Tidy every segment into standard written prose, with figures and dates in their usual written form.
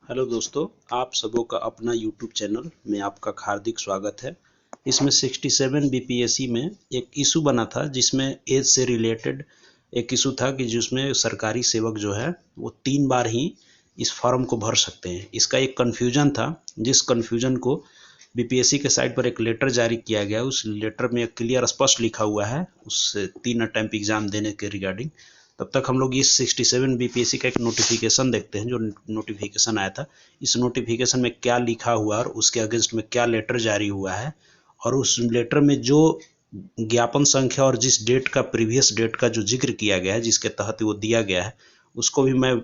Hello दोस्तों, आप सबों का अपना YouTube चैनल में आपका हार्दिक स्वागत है। इसमें 67 बीपीएससी में एक इशू बना था जिसमें एज से रिलेटेड एक इशू था कि जिसमें सरकारी सेवक जो है वो 3 बार ही इस फॉर्म को भर सकते हैं। इसका एक कन्फ्यूजन था, जिस कन्फ्यूजन को बीपीएससी के साइट पर एक लेटर जारी किया गया। उस लेटर में क्लियर स्पष्ट लिखा हुआ है उस 3 अटेम्प्ट एग्जाम देने के रिगार्डिंग। तब तक हम लोग इस 67 बीपीएससी का एक नोटिफिकेशन देखते हैं। जो नोटिफिकेशन आया था, इस नोटिफिकेशन में क्या लिखा हुआ और उसके अगेंस्ट में क्या लेटर जारी हुआ है, और उस लेटर में जो ज्ञापन संख्या और जिस डेट का प्रीवियस डेट का जो जिक्र किया गया है, जिसके तहत वो दिया गया है, उसको भी मैं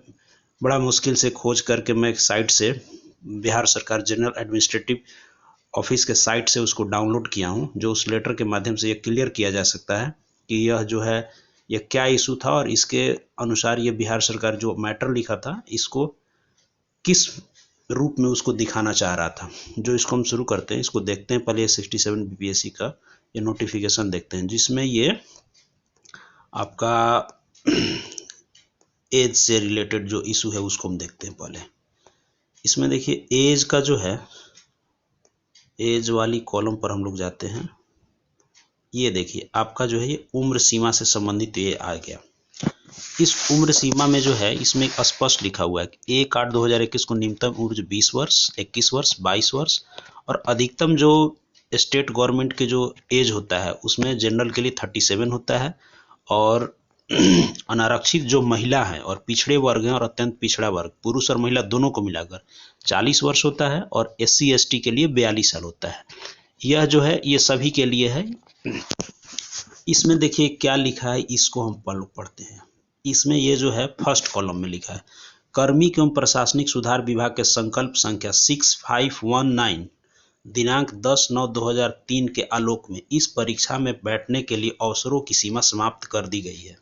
बड़ा मुश्किल से खोज करके मैं साइट से बिहार सरकार जनरल एडमिनिस्ट्रेटिव ऑफिस के साइट से उसको डाउनलोड किया हूँ, जो उस लेटर के माध्यम से ये क्लियर किया जा सकता है कि यह जो है यह क्या इशू था और इसके अनुसार ये बिहार सरकार जो मैटर लिखा था इसको किस रूप में उसको दिखाना चाह रहा था। जो इसको हम शुरू करते हैं, इसको देखते हैं। पहले 67 बीपीएससी का ये नोटिफिकेशन देखते हैं, जिसमें ये आपका एज से रिलेटेड जो इशू है उसको हम देखते हैं। पहले इसमें देखिए एज का जो है, एज वाली कॉलम पर हम लोग जाते हैं। ये देखिए आपका जो है ये उम्र सीमा से संबंधित ये आ गया। इस उम्र सीमा में जो है इसमें स्पष्ट लिखा हुआ है कि 1/8/2021 को न्यूनतम उम्र 20 वर्ष, 21 वर्ष, 22 वर्ष और अधिकतम जो स्टेट गवर्नमेंट के जो एज होता है उसमें जनरल के लिए 37 होता है, और अनारक्षित जो महिला है और पिछड़े वर्ग हैं और अत्यंत पिछड़ा वर्ग, पुरुष और महिला दोनों को मिलाकर 40 वर्ष होता है, और SC ST के लिए 42 साल होता है। यह जो है ये सभी के लिए है। इसमें देखिए क्या लिखा है, इसको हम पढ़ते हैं। इसमें ये जो है फर्स्ट कॉलम में लिखा है, कार्मिक एवं प्रशासनिक सुधार विभाग के संकल्प संख्या 6519 दिनांक 10/9/2003 के आलोक में इस परीक्षा में बैठने के लिए अवसरों की सीमा समाप्त कर दी गई है।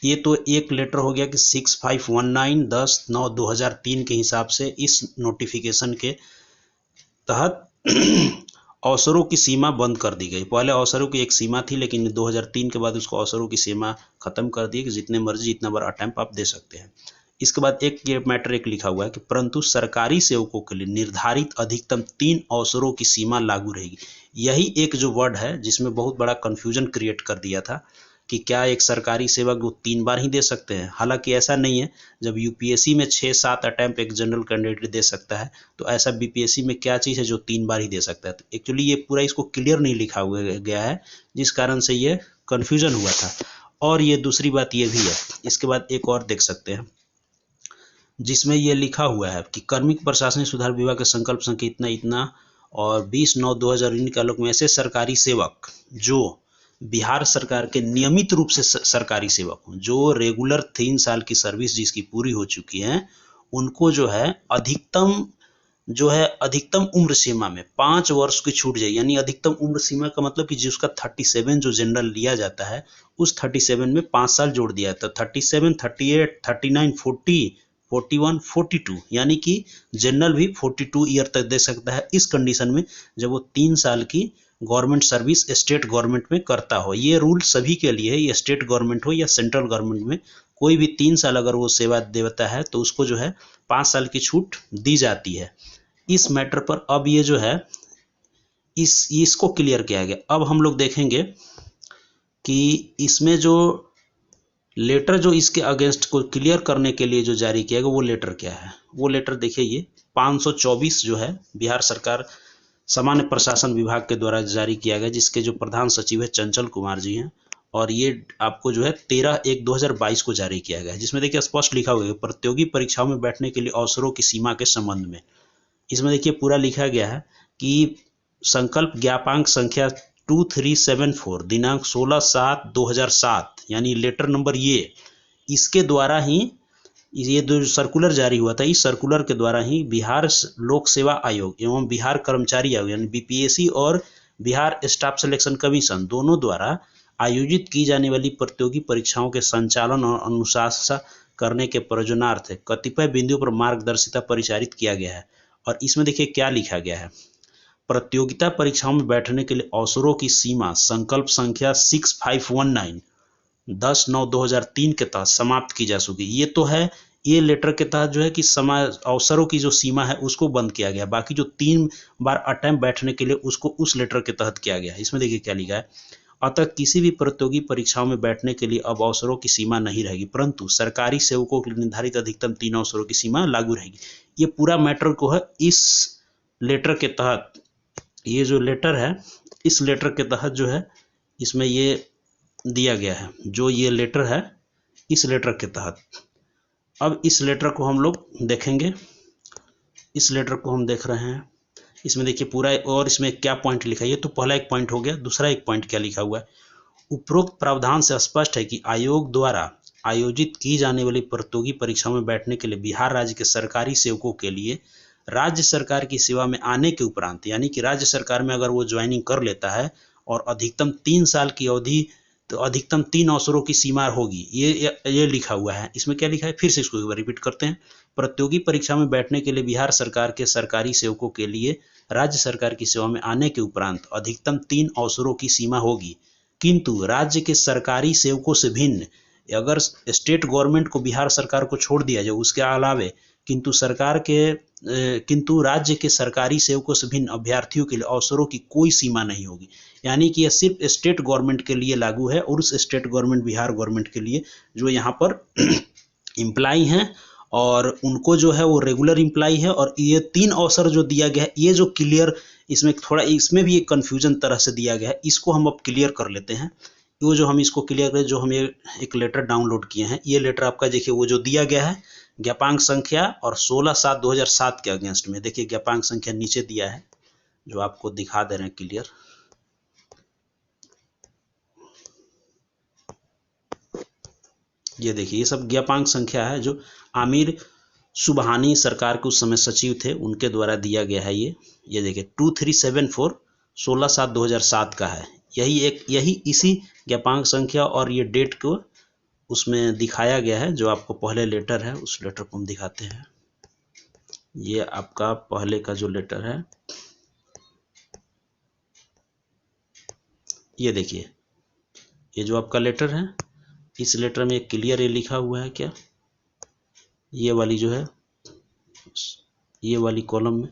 ये तो एक लेटर हो गया कि 6519 10/9/2003 के हिसाब से इस नोटिफिकेशन के तहत अवसरों की सीमा बंद कर दी गई। पहले अवसरों की एक सीमा थी, लेकिन 2003 के बाद उसको अवसरों की सीमा खत्म कर दी कि जितने मर्जी जितना बार अटेम्प्ट आप दे सकते हैं। इसके बाद एक ये मैटर एक लिखा हुआ है कि परंतु सरकारी सेवकों के लिए निर्धारित अधिकतम 3 अवसरों की सीमा लागू रहेगी। यही एक जो वर्ड है जिसमें बहुत बड़ा कंफ्यूजन क्रिएट कर दिया था कि क्या एक सरकारी सेवक वो 3 बार ही दे सकते हैं। हालांकि ऐसा नहीं है। जब यूपीएससी में 6-7 अटेम्प्ट एक जनरल कैंडिडेट दे सकता है, तो ऐसा बीपीएससी में क्या चीज़ है जो 3 बार ही दे सकता है। तो एक्चुअली ये पूरा इसको क्लियर नहीं लिखा हुआ गया है, जिस कारण से ये कन्फ्यूजन हुआ था। और ये दूसरी बात ये भी है, इसके बाद एक और देख सकते हैं जिसमें ये लिखा हुआ है कि कार्मिक प्रशासनिक सुधार विभाग के संकल्प संख्या इतना इतना और 20/9/2003 के आलोक में ऐसे सरकारी सेवक जो बिहार सरकार के नियमित रूप से सरकारी सेवक हों, जो रेगुलर 3 साल की सर्विस जिसकी पूरी हो चुकी है, उनको जो है अधिकतम उम्र सीमा में 5 वर्ष की छूट जाए। यानी अधिकतम उम्र सीमा का मतलब कि जिसका 37 जो जनरल लिया जाता है, उस 37 में 5 साल जोड़ दिया तो 37, 38, 39, 40, 41, 42, यानी कि जनरल भी 42 ईयर तक दे सकता है, इस कंडीशन में जब वो 3 साल की गवर्नमेंट सर्विस स्टेट गवर्नमेंट में करता हो। ये रूल सभी के लिए है, ये स्टेट गवर्नमेंट हो या सेंट्रल गवर्नमेंट में, कोई भी 3 साल अगर वो सेवा देता है तो उसको जो है 5 साल की छूट दी जाती है। इस मैटर पर अब ये जो है इसको क्लियर किया गया। अब हम लोग देखेंगे कि इसमें जो लेटर जो इसके अगेंस्ट को क्लियर करने के लिए जो जारी किया गया वो लेटर क्या है। वो लेटर देखिए, ये 524 जो है बिहार सरकार सामान्य प्रशासन विभाग के द्वारा जारी किया गया, जिसके जो प्रधान सचिव है चंचल कुमार जी हैं, और ये आपको जो है 13/1/2022 को जारी किया गया है। जिसमें देखिए स्पष्ट लिखा हुआ है प्रतियोगी परीक्षाओं में बैठने के लिए अवसरों की सीमा के संबंध में। इसमें देखिए पूरा लिखा गया है कि संकल्प ज्ञापांक संख्या 2374 दिनांक 16/7/2007 यानी लेटर नंबर ये, इसके द्वारा ही ये जो सर्कुलर जारी हुआ था, इस सर्कुलर के द्वारा ही बिहार लोक सेवा आयोग एवं बिहार कर्मचारी आयोग यानी बीपीएससी और बिहार स्टाफ सिलेक्शन कमीशन दोनों द्वारा आयोजित की जाने वाली प्रतियोगी परीक्षाओं के संचालन और अनुशासन करने के प्रयोजनार्थ कतिपय बिंदुओं पर मार्गदर्शिता परिचारित किया गया है। और इसमें देखिए क्या लिखा गया है, प्रतियोगिता परीक्षाओं में बैठने के लिए अवसरों की सीमा संकल्प संख्या 6519 10/9/2003 के तहत समाप्त की जा चुकी। ये तो है ये लेटर के तहत जो है कि समय अवसरों की जो सीमा है उसको बंद किया गया। बाकी जो 3 बार अटेम्प्ट बैठने के लिए उसको उस लेटर के तहत किया गया है। इसमें देखिए क्या लिखा है, अतः किसी भी प्रतियोगी परीक्षाओं में बैठने के लिए अब अवसरों की सीमा नहीं रहेगी, परंतु सरकारी सेवकों के लिए निर्धारित अधिकतम 3 अवसरों की सीमा लागू रहेगी। ये पूरा मैटर को है इस लेटर के तहत, ये जो लेटर है इस लेटर के तहत जो है इसमें ये दिया गया है, जो ये लेटर है इस लेटर के तहत। अब इस लेटर को हम लोग देखेंगे, इस लेटर को हम देख रहे हैं। इसमें देखिए पूरा, और इसमें क्या पॉइंट लिखा है, ये तो पहला एक पॉइंट हो गया। दूसरा एक पॉइंट क्या लिखा हुआ है, उपरोक्त प्रावधान से स्पष्ट है कि आयोग द्वारा आयोजित की जाने वाली प्रतियोगी परीक्षाओं में बैठने के लिए बिहार राज्य के सरकारी सेवकों के लिए राज्य सरकार की सेवा में आने के उपरांत, यानी कि राज्य सरकार में अगर वो ज्वाइनिंग कर लेता है और अधिकतम 3 साल की अवधि, तो अधिकतम 3 अवसरों की सीमा होगी। ये लिखा हुआ है। इसमें क्या लिखा है, फिर से इसको एक बार रिपीट करते हैं। प्रतियोगी परीक्षा में बैठने के लिए बिहार सरकार के सरकारी सेवकों के लिए राज्य सरकार की सेवा में आने के उपरांत अधिकतम 3 अवसरों की सीमा होगी, किंतु राज्य के सरकारी सेवकों से भिन्न, अगर स्टेट गवर्नमेंट को बिहार सरकार को छोड़ दिया जाए उसके अलावे, किंतु राज्य के सरकारी सेवकों से भिन्न अभ्यर्थियों के लिए अवसरों की कोई सीमा नहीं होगी। यानी कि यह सिर्फ स्टेट गवर्नमेंट के लिए लागू है, और उस स्टेट गवर्नमेंट बिहार गवर्नमेंट के लिए जो यहाँ पर एम्प्लाई हैं और उनको जो है वो रेगुलर एम्प्लाई है। और ये 3 अवसर जो दिया गया है, ये जो क्लियर, इसमें थोड़ा इसमें भी एक कन्फ्यूजन तरह से दिया गया है, इसको हम अब क्लियर कर लेते हैं। वो जो हम इसको क्लियर करें, जो हम ये एक लेटर डाउनलोड किए हैं, ये लेटर आपका देखिए वो जो दिया गया है ज्ञापांक संख्या और 16/7/2007 के अगेंस्ट में, देखिए ज्ञापांक संख्या नीचे दिया है जो आपको दिखा दे रहे हैं क्लियर। ये देखिए ये सब ज्ञापांक संख्या है जो आमिर सुबहानी सरकार के उस समय सचिव थे उनके द्वारा दिया गया है। ये देखिए 2374 16/7/2007 का है। यही इसी ज्ञापांक संख्या और ये डेट को उसमें दिखाया गया है। जो आपको पहले लेटर है उस लेटर को हम दिखाते हैं। ये आपका पहले का जो लेटर है, ये देखिए ये जो आपका लेटर है, इस लेटर में क्लियर ये लिखा हुआ है क्या, ये वाली जो है, ये वाली कॉलम में,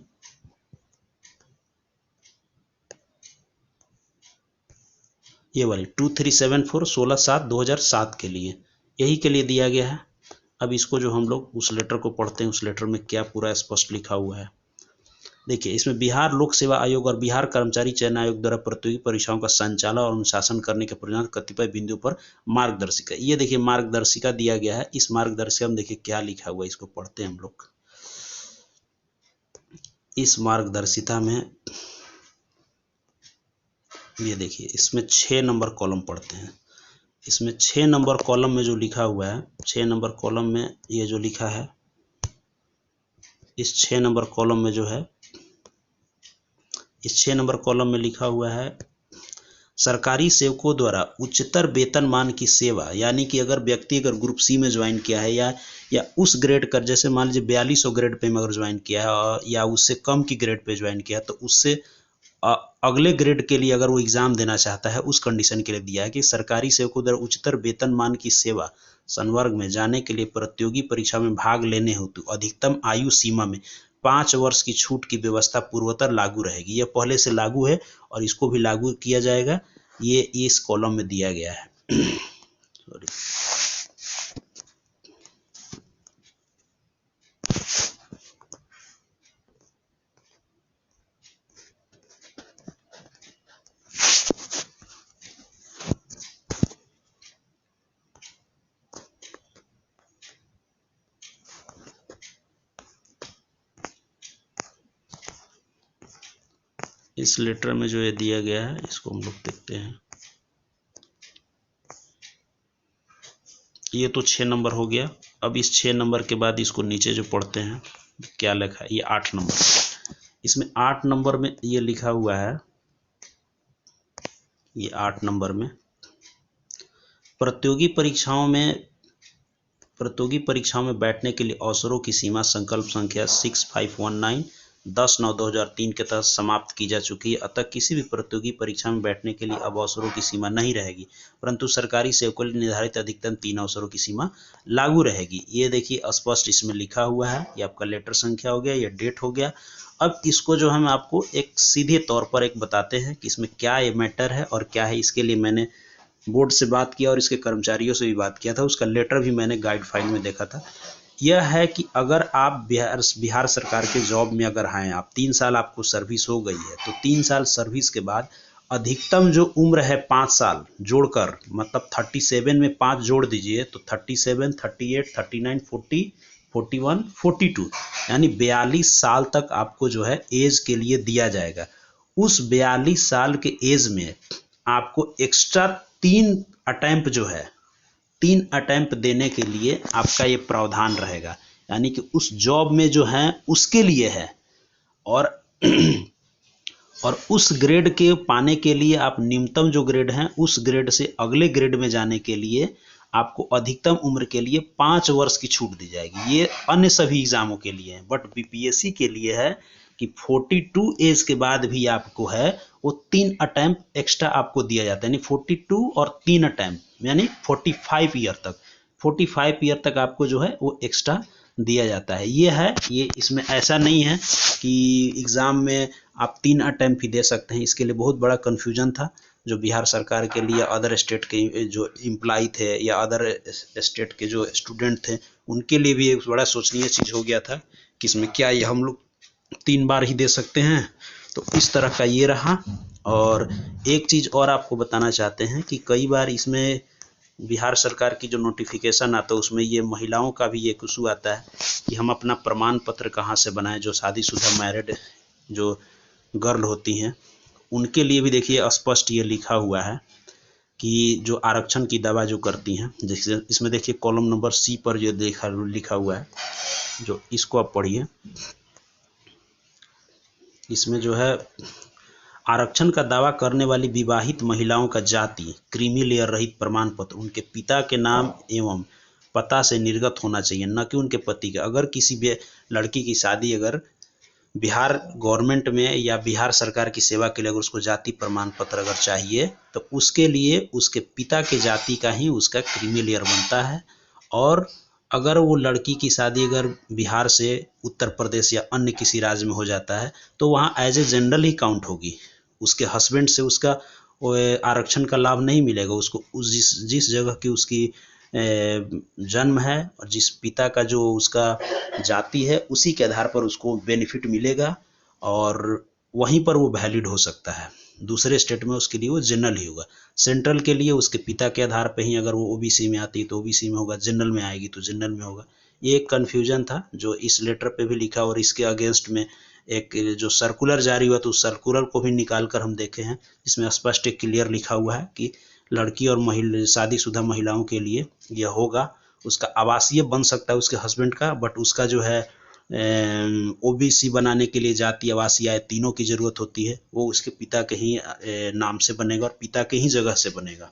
ये वाली 2374 16/7/2007 के लिए, यही के लिए दिया गया है। अब इसको जो हम लोग उस लेटर को पढ़ते हैं, उस लेटर में क्या पूरा स्पष्ट लिखा हुआ है। देखिए इसमें बिहार लोक सेवा आयोग और बिहार कर्मचारी चयन आयोग द्वारा प्रतियोगी परीक्षाओं का संचालन और अनुशासन करने के परिणाम कतिपय बिंदुओं पर मार्गदर्शिका, ये देखिए मार्गदर्शिका दिया गया है। इस मार्गदर्शिका में देखिए क्या लिखा हुआ है, इसको पढ़ते हैं हम लोग। इस मार्गदर्शिका में ये देखिए इसमें 6 नंबर कॉलम पढ़ते हैं। इसमें 6 नंबर कॉलम में जो लिखा हुआ है, 6 नंबर कॉलम में ये जो लिखा है, इस 6 नंबर कॉलम में जो है, इस 6 नंबर कॉलम में लिखा हुआ है सरकारी सेवकों द्वारा उच्चतर वेतनमान की सेवा, यानी कि अगर व्यक्ति अगर ग्रुप सी में ज्वाइन किया है या उस ग्रेड कर, जैसे मान लीजिए 4200 ग्रेड पे में अगर ज्वाइन किया है या उससे कम की ग्रेड पे ज्वाइन किया है, तो उससे अगले ग्रेड के लिए अगर वो एग्जाम देना चाहता है, उस कंडीशन के लिए दिया है कि सरकारी सेवकों द्वारा उच्चतर वेतनमान की सेवा संवर्ग में जाने के लिए प्रतियोगी परीक्षा में भाग लेने हेतु अधिकतम आयु सीमा में 5 वर्ष की छूट की व्यवस्था पूर्वोत्तर लागू रहेगी। यह पहले से लागू है और इसको भी लागू किया जाएगा, ये इस कॉलम में दिया गया है। सॉरी, इस लेटर में जो ये दिया गया है इसको हम लोग देखते हैं। ये तो 6 नंबर हो गया। अब इस 6 नंबर के बाद इसको नीचे जो पढ़ते हैं क्या लिखा है, ये 8 नंबर। इसमें 8 नंबर में ये लिखा हुआ है, ये 8 नंबर में प्रतियोगी परीक्षाओं में बैठने के लिए अवसरों की सीमा संकल्प संख्या 6519 10/9/2003 के तहत समाप्त की जा चुकी है। अतः किसी भी प्रतियोगी परीक्षा में बैठने के लिए अब अवसरों की सीमा नहीं रहेगी, परंतु सरकारी सेवकों के लिए निर्धारित अधिकतम 3 अवसरों की सीमा लागू रहेगी। ये देखिए स्पष्ट इसमें लिखा हुआ है। ये आपका लेटर संख्या हो गया, ये डेट हो गया। अब इसको जो हम आपको एक सीधे तौर पर एक बताते हैं कि इसमें क्या ये मैटर है और क्या है। इसके लिए मैंने बोर्ड से बात किया और इसके कर्मचारियों से भी बात किया था, उसका लेटर भी मैंने गाइड फाइल में देखा था। यह है कि अगर आप बिहार सरकार के जॉब में अगर हैं, आप 3 साल आपको सर्विस हो गई है, तो 3 साल सर्विस के बाद अधिकतम जो उम्र है 5 साल जोड़कर, मतलब 37 में 5 जोड़ दीजिए तो 37, 38, 39, 40, 41, 42 यानी 42 साल तक आपको जो है एज के लिए दिया जाएगा। उस 42 साल के एज में आपको एक्स्ट्रा 3 अटेम्प्ट जो है, 3 अटेम्प्ट देने के लिए आपका ये प्रावधान रहेगा। यानी कि उस जॉब में जो है उसके लिए है, और और उस ग्रेड के पाने के लिए आप न्यूनतम जो ग्रेड है उस ग्रेड से अगले ग्रेड में जाने के लिए आपको अधिकतम उम्र के लिए 5 वर्ष की छूट दी जाएगी। ये अन्य सभी एग्जामों के लिए है, बट बीपीएससी के लिए है कि 42 एज के बाद भी आपको है वो 3 अटेम्प्ट एक्स्ट्रा आपको दिया जाता है। यानी 42 और 3 अटेम्प्ट यानी 45 ईयर तक, 45 ईयर तक आपको जो है वो एक्स्ट्रा दिया जाता है। ये है, ये इसमें ऐसा नहीं है कि एग्ज़ाम में आप 3 अटेम्प्ट ही दे सकते हैं। इसके लिए बहुत बड़ा कन्फ्यूजन था जो बिहार सरकार के लिए अदर स्टेट के जो एम्प्लॉय थे या अदर स्टेट के जो स्टूडेंट थे उनके लिए भी एक बड़ा सोचनीय चीज़ हो गया था कि इसमें क्या ये हम लोग 3 बार ही दे सकते हैं। तो इस तरह का ये रहा। और एक चीज़ और आपको बताना चाहते हैं कि कई बार इसमें बिहार सरकार की जो नोटिफिकेशन आता है उसमें ये महिलाओं का भी एक इशू आता है कि हम अपना प्रमाण पत्र कहाँ से बनाएं। जो शादीशुदा मैरिड जो गर्ल होती हैं उनके लिए भी देखिए स्पष्ट ये लिखा हुआ है कि जो आरक्षण की दावा जो करती हैं, जैसे इसमें देखिए कॉलम नंबर सी पर जो लिखा हुआ है, जो इसको आप पढ़िए। इसमें जो है आरक्षण का दावा करने वाली विवाहित महिलाओं का जाति क्रीमी लेयर रहित प्रमाण पत्र उनके पिता के नाम एवं पता से निर्गत होना चाहिए, न कि उनके पति का। अगर किसी भी लड़की की शादी अगर बिहार गवर्नमेंट में या बिहार सरकार की सेवा के लिए अगर उसको जाति प्रमाण पत्र अगर चाहिए तो उसके लिए उसके पिता के जाति का ही उसका क्रीमी लेयर बनता है। और अगर वो लड़की की शादी अगर बिहार से उत्तर प्रदेश या अन्य किसी राज्य में हो जाता है तो वहाँ एज ए जनरल ही काउंट होगी। उसके हस्बैंड से उसका आरक्षण का लाभ नहीं मिलेगा। उसको जिस जगह की उसकी जन्म है और जिस पिता का जो उसका जाति है उसी के आधार पर उसको बेनिफिट मिलेगा और वहीं पर वो वैलिड हो सकता है। दूसरे स्टेट में उसके लिए वो जनरल ही होगा। सेंट्रल के लिए उसके पिता के आधार पर ही अगर वो ओबीसी में आती है तो ओबीसी में होगा, जनरल में आएगी तो जनरल में होगा। ये एक कन्फ्यूजन था जो इस लेटर पे भी लिखा और इसके अगेंस्ट में एक जो सर्कुलर जारी हुआ तो उस सर्कुलर को भी निकाल कर हम देखे हैं। इसमें स्पष्ट एक क्लियर लिखा हुआ है कि लड़की और महिला शादीशुदा महिलाओं के लिए यह होगा। उसका आवासीय बन सकता है उसके हस्बैंड का, बट उसका जो है ओबीसी बनाने के लिए जाति आवासीय आय तीनों की ज़रूरत होती है। वो उसके पिता के ही नाम से बनेगा और पिता के ही जगह से बनेगा।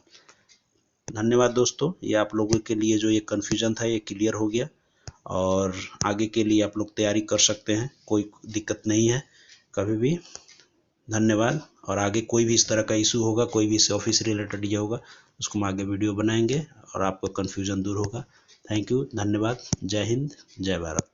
धन्यवाद दोस्तों, ये आप लोगों के लिए जो ये कन्फ्यूजन था ये क्लियर हो गया और आगे के लिए आप लोग तैयारी कर सकते हैं, कोई दिक्कत नहीं है कभी भी। धन्यवाद। और आगे कोई भी इस तरह का इशू होगा, कोई भी इस ऑफिस रिलेटेड ये होगा, उसको हम आगे वीडियो बनाएंगे और आपका कन्फ्यूजन दूर होगा। थैंक यू, धन्यवाद। जय हिंद, जय भारत।